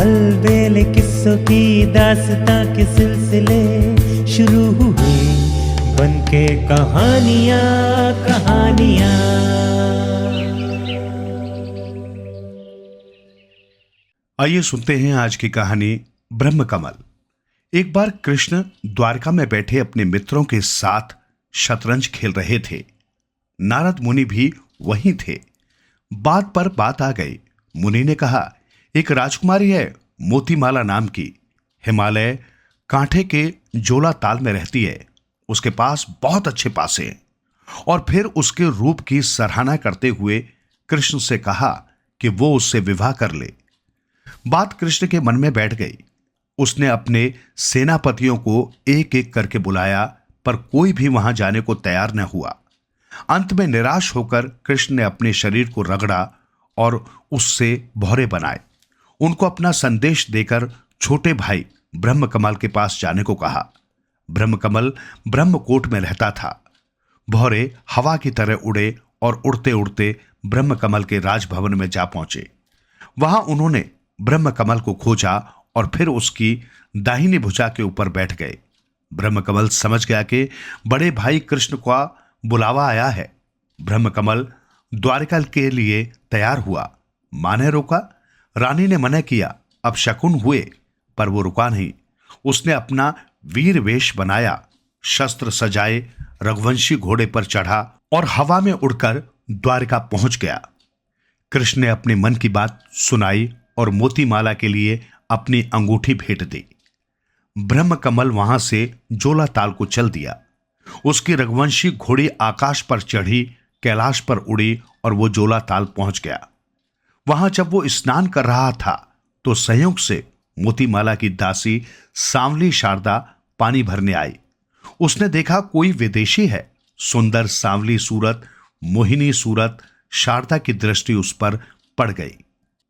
अलबेले किस्सों की दास्तां के सिलसिले शुरू हुए, बनके कहानियां कहानियां। आइए सुनते हैं आज की कहानी ब्रह्म कमल। एक बार कृष्ण द्वारका में बैठे अपने मित्रों के साथ शतरंज खेल रहे थे। नारद मुनि भी वहीं थे। बात पर बात आ गई। मुनि ने कहा, एक राजकुमारी है मोतीमाला नाम की, हिमालय कांठे के जोला ताल में रहती है। उसके पास बहुत अच्छे पासे हैं। और फिर उसके रूप की सराहना करते हुए कृष्ण से कहा कि वो उससे विवाह कर ले। बात कृष्ण के मन में बैठ गई। उसने अपने सेनापतियों को एक एक करके बुलाया, पर कोई भी वहां जाने को तैयार न हुआ। अंत में निराश होकर कृष्ण ने अपने शरीर को रगड़ा और उससे भौरे बनाए। उनको अपना संदेश देकर छोटे भाई ब्रह्मकमल के पास जाने को कहा। ब्रह्मकमल ब्रह्मकोट में रहता था। भौरे हवा की तरह उड़े और उड़ते उड़ते ब्रह्मकमल के राजभवन में जा पहुंचे। वहां उन्होंने ब्रह्मकमल को खोजा और फिर उसकी दाहिनी भुजा के ऊपर बैठ गए। ब्रह्मकमल समझ गया कि बड़े भाई कृष्ण का बुलावा आया है। ब्रह्मकमल द्वारका के लिए तैयार हुआ। मां ने रोका, रानी ने मना किया, अब शकुन हुए, पर वो रुका नहीं। उसने अपना वीर वेश बनाया, शस्त्र सजाए, रघुवंशी घोड़े पर चढ़ा और हवा में उड़कर द्वारका पहुंच गया। कृष्ण ने अपने मन की बात सुनाई और मोतीमाला के लिए अपनी अंगूठी भेंट दी। ब्रह्मकमल वहां से जोला ताल को चल दिया। उसकी रघुवंशी घोड़ी आकाश पर चढ़ी, कैलाश पर उड़ी और वो जोला ताल पहुंच गया। वहां जब वो स्नान कर रहा था तो संयोग से मोतीमाला की दासी सांवली शारदा पानी भरने आई। उसने देखा कोई विदेशी है। सुंदर सांवली सूरत, मोहिनी सूरत, शारदा की दृष्टि उस पर पड़ गई।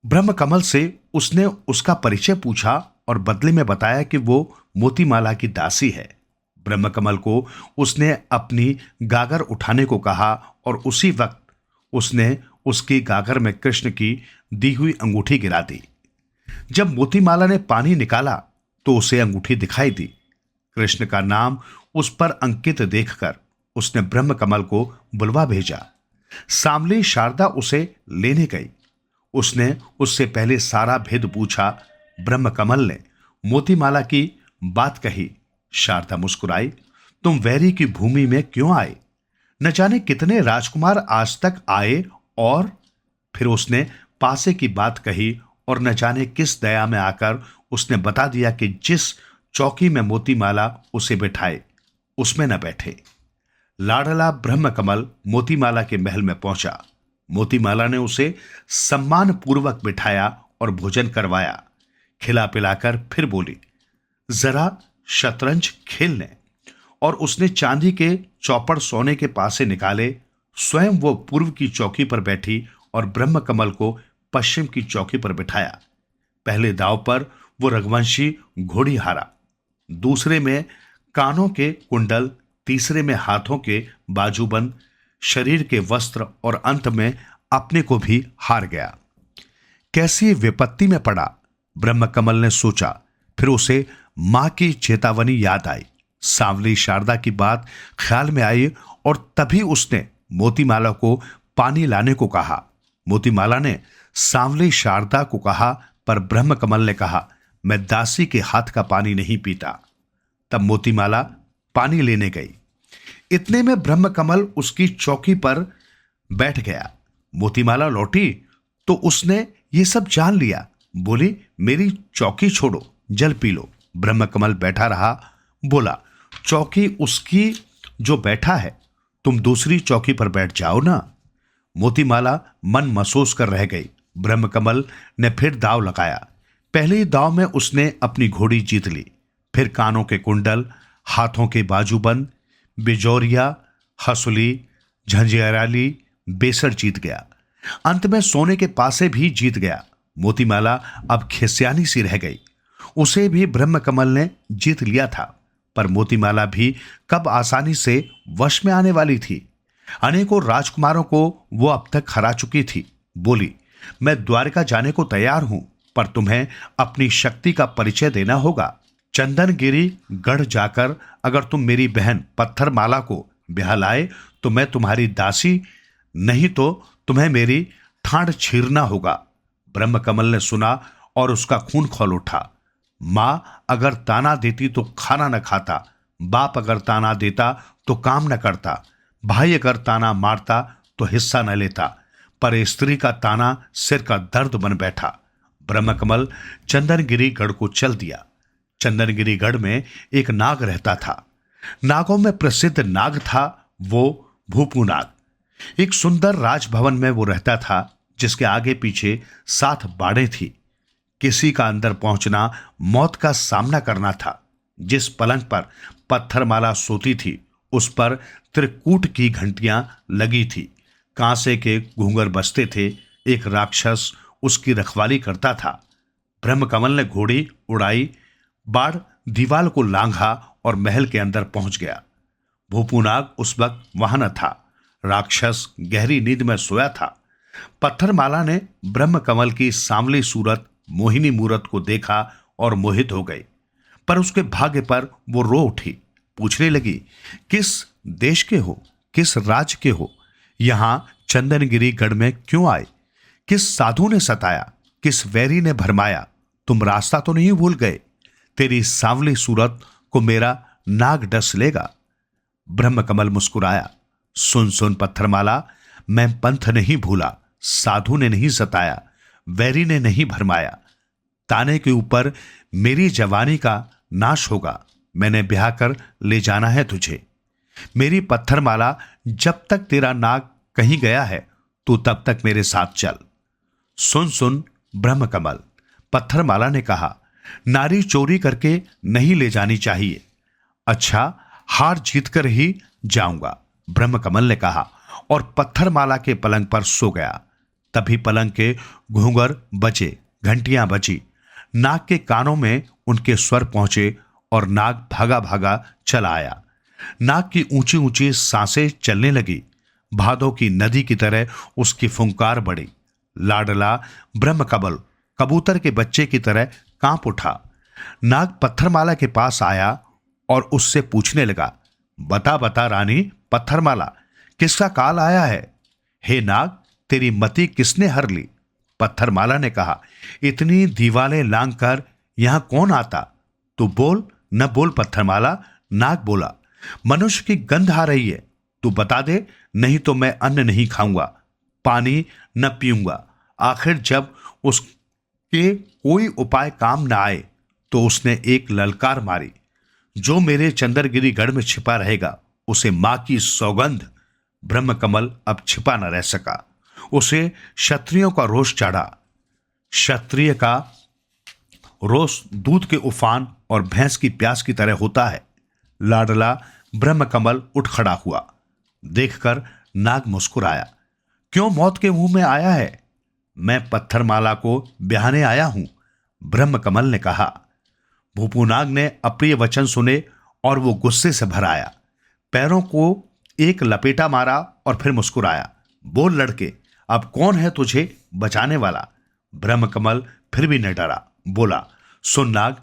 ब्रह्मकमल से उसने उसका परिचय पूछा और बदले में बताया कि वो मोतीमाला की दासी है। ब्रह्मकमल को उसने अपनी गागर उठाने को कहा और उसी वक्त उसने उसकी गागर में कृष्ण की दी हुई अंगूठी गिरा दी। जब मोतीमाला ने पानी निकाला तो उसे अंगूठी दिखाई दी। कृष्ण का नाम उस पर अंकित देखकर उसने ब्रह्मकमल को बुलवा भेजा। सांवली शारदा उसे लेने गई। उसने उससे पहले सारा भेद पूछा। ब्रह्मकमल ने मोतीमाला की बात कही। शारदा मुस्कुराई, तुम वैरी की भूमि में क्यों आए? न जाने कितने राजकुमार आज तक आए। और फिर उसने पासे की बात कही और न जाने किस दया में आकर उसने बता दिया कि जिस चौकी में मोतीमाला उसे बिठाए उसमें न बैठे। लाडला ब्रह्मकमल मोतीमाला के महल में पहुंचा। मोतीमाला ने उसे सम्मान पूर्वक बिठाया और भोजन करवाया। खिला पिलाकर फिर बोली, जरा शतरंज खेल लें। और उसने चांदी के चौपड़ सोने के पासे निकाले। स्वयं वो पूर्व की चौकी पर बैठी और ब्रह्मकमल को पश्चिम की चौकी पर बिठाया। पहले दांव पर वो रघुवंशी घोड़ी हारा, दूसरे में कानों के कुंडल, तीसरे में हाथों के बाजूबंद, शरीर के वस्त्र और अंत में अपने को भी हार गया। कैसी विपत्ति में पड़ा, ब्रह्मकमल ने सोचा। फिर उसे मां की चेतावनी याद आई। सांवली शारदा की बात ख्याल में आई और तभी उसने मोतीमाला को पानी लाने को कहा। मोतीमाला ने सांवली शारदा को कहा, पर ब्रह्मकमल ने कहा, मैं दासी के हाथ का पानी नहीं पीता। तब मोतीमाला पानी लेने गई। इतने में ब्रह्मकमल उसकी चौकी पर बैठ गया। मोतीमाला लौटी तो उसने ये सब जान लिया। बोली, मेरी चौकी छोड़ो, जल पी लो। ब्रह्मकमल बैठा रहा। बोला, चौकी उसकी जो बैठा है, तुम दूसरी चौकी पर बैठ जाओ ना। मोतीमाला मन महसूस कर रह गई। ब्रह्मकमल ने फिर दांव लगाया। पहले दांव में उसने अपनी घोड़ी जीत ली। फिर कानों के कुंडल, हाथों के बाजूबंद, बिजौरिया, हसुली, झंझियाराली, बेसर जीत गया। अंत में सोने के पासे भी जीत गया। मोतीमाला अब खिसियानी सी रह गई। उसे भी ब्रह्मकमल ने जीत लिया था, पर मोतीमाला भी कब आसानी से वश में आने वाली थी। अनेकों राजकुमारों को वो अब तक हरा चुकी थी। बोली, मैं द्वारका जाने को तैयार हूं, पर तुम्हें अपनी शक्ति का परिचय देना होगा। चंदनगिरी गढ़ जाकर अगर तुम मेरी बहन पत्थरमाला को ब्याह लाए तो मैं तुम्हारी दासी, नहीं तो तुम्हें मेरी ठाड़ छीरना होगा। ब्रह्मकमल ने सुना और उसका खून खौल उठा। मां अगर ताना देती तो खाना न खाता, बाप अगर ताना देता तो काम न करता, भाई अगर ताना मारता तो हिस्सा न लेता, पर स्त्री का ताना सिर का दर्द बन बैठा। ब्रह्मकमल चंदनगिरी गढ़ को चल दिया। चंदनगिरी गढ़ में एक नाग रहता था। नागों में प्रसिद्ध नाग था वो भूपू नाग। एक सुंदर राजभवन में वो रहता था जिसके आगे पीछे 7 बाड़ें थी। किसी का अंदर पहुंचना मौत का सामना करना था। जिस पलंग पर पत्थरमाला सोती थी उस पर त्रिकूट की घंटियां लगी थी। कांसे के घूंगर बजते थे। एक राक्षस उसकी रखवाली करता था। ब्रह्मकमल ने घोड़ी उड़ाई, बाढ़ दीवाल को लांघा और महल के अंदर पहुंच गया। भूपूनाग उस वक्त वहां न था। राक्षस गहरी नींद में सोया था। पत्थरमाला ने ब्रह्मकमल की सांवली सूरत, मोहिनी मूरत को देखा और मोहित हो गई। पर उसके भाग्य पर वो रो उठी। पूछने लगी, किस देश के हो, किस राज्य के हो, यहां चंदनगिरी गढ़ में क्यों आए? किस साधु ने सताया, किस वैरी ने भरमाया? तुम रास्ता तो नहीं भूल गए? तेरी सांवली सूरत को मेरा नाग डस लेगा। ब्रह्मकमल मुस्कुराया। सुन सुन पत्थरमाला, मैं पंथ नहीं भूला, साधु ने नहीं सताया, वैरी ने नहीं भरमाया। ताने के ऊपर मेरी जवानी का नाश होगा। मैंने ब्याह कर ले जाना है तुझे। मेरी पत्थरमाला, जब तक तेरा नाग कहीं गया है तू तब तक मेरे साथ चल। सुन सुन ब्रह्मकमल, पत्थरमाला ने कहा, नारी चोरी करके नहीं ले जानी चाहिए। अच्छा, हार जीत कर ही जाऊंगा, ब्रह्मकमल ने कहा और पत्थरमाला के पलंग पर सो गया। तभी पलंग के घूंगर बजे, घंटियां बजी। नाग के कानों में उनके स्वर पहुंचे और नाग भागा भागा चला आया। नाग की ऊंची ऊंची सांसें चलने लगी। भादों की नदी की तरह उसकी फुंकार बढ़ी। लाडला ब्रह्मकमल कबूतर के बच्चे की तरह कांप उठा। नाग पत्थरमाला के पास आया और उससे पूछने लगा, बता बता रानी पत्थरमाला, किसका काल आया है? हे नाग, तेरी मति किसने हर ली? पत्थरमाला ने कहा, इतनी दीवालें लांग कर यहां कौन आता? तू बोल न बोल पत्थरमाला। नाग बोला, मनुष्य की गंध आ रही है, तू बता दे, नहीं तो मैं अन्न नहीं खाऊंगा, पानी न पीऊंगा। आखिर जब उसके कोई उपाय काम न आए तो उसने एक ललकार मारी, जो मेरे चंदनगिरी गढ़ में छिपा रहेगा उसे मां की सौगंध। ब्रह्मकमल अब छिपा न रह सका। उसे क्षत्रियों का रोष चढ़ा। क्षत्रिय का रोष दूध के उफान और भैंस की प्यास की तरह होता है। लाडला ब्रह्मकमल उठ खड़ा हुआ। देखकर नाग मुस्कुराया। क्यों मौत के मुंह में आया है? मैं पत्थरमाला को ब्याहने आया हूं, ब्रह्मकमल ने कहा। भूपूनाग ने अप्रिय वचन सुने और वो गुस्से से भर आया। पैरों को एक लपेटा मारा और फिर मुस्कुराया। बोल लड़के, अब कौन है तुझे बचाने वाला? ब्रह्मकमल फिर भी न डरा। बोला, सुन नाग,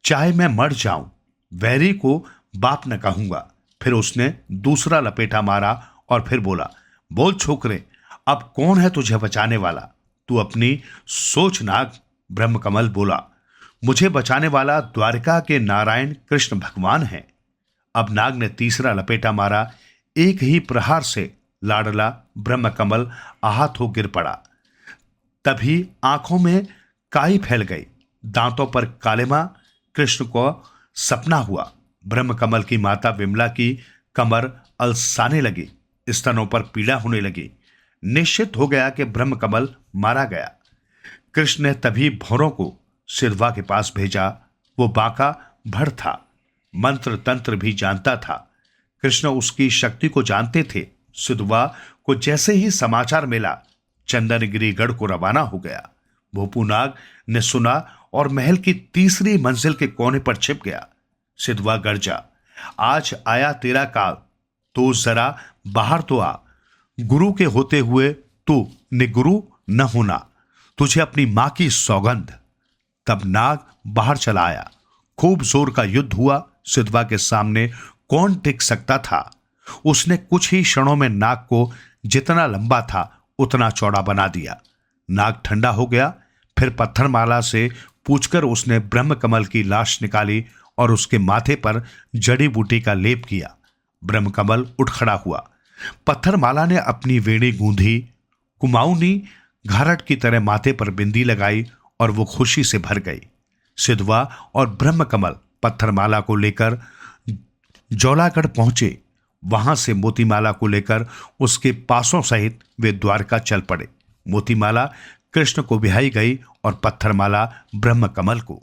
चाहे मैं मर जाऊं, वैरी को बाप न कहूंगा। फिर उसने दूसरा लपेटा मारा और फिर बोला, बोल छोकरे, अब कौन है तुझे बचाने वाला? तू अपनी सोच नाग। ब्रह्मकमल बोला, मुझे बचाने वाला द्वारिका के नारायण कृष्ण भगवान हैं। अब नाग ने तीसरा लपेटा मारा। एक ही प्रहार से लाडला ब्रह्मकमल आहत हो गिर पड़ा। तभी आंखों में काई फैल गई, दांतों पर कालिमा। कृष्ण को सपना हुआ। ब्रह्मकमल की माता विमला की कमर अलसाने लगी, स्तनों पर पीड़ा होने लगी। निश्चित हो गया कि ब्रह्मकमल मारा गया। कृष्ण ने तभी भौरों को सिद्धवा के पास भेजा। वो बांका भड़ था, मंत्र तंत्र भी जानता था। कृष्ण उसकी शक्ति को जानते थे। सिद्धवा को जैसे ही समाचार मिला, चंदनगिरी गढ़ को रवाना हो गया। भूपूनाग ने सुना और महल की तीसरी मंजिल के कोने पर छिप गया। सिद्धवा गरजा, आज आया तेरा काल, तो जरा बाहर तो आ। गुरु के होते हुए तू निगुरु न होना, तुझे अपनी मां की सौगंध। तब नाग बाहर चला आया। खूब जोर का युद्ध हुआ। सिद्धवा के सामने कौन टिक सकता था। उसने कुछ ही क्षणों में नाग को जितना लंबा था उतना चौड़ा बना दिया। नाग ठंडा हो गया। फिर पत्थरमाला से पूछकर उसने ब्रह्म कमल की लाश निकाली और उसके माथे पर जड़ी बूटी का लेप किया। ब्रह्म कमल उठ खड़ा हुआ। पत्थरमाला ने अपनी वेणी गूंधी। कुमाऊं ने घारट की तरह माथे पर बिंदी लगाई और वो खुशी से भर गई। सिद्धवा और ब्रह्म कमल पत्थरमाला को लेकर जौलागढ़ पहुंचे। वहां से मोतीमाला को लेकर उसके पासों सहित वे द्वारका चल पड़े। मोतीमाला कृष्ण को बिहाई गई और पत्थरमाला ब्रह्म कमल को।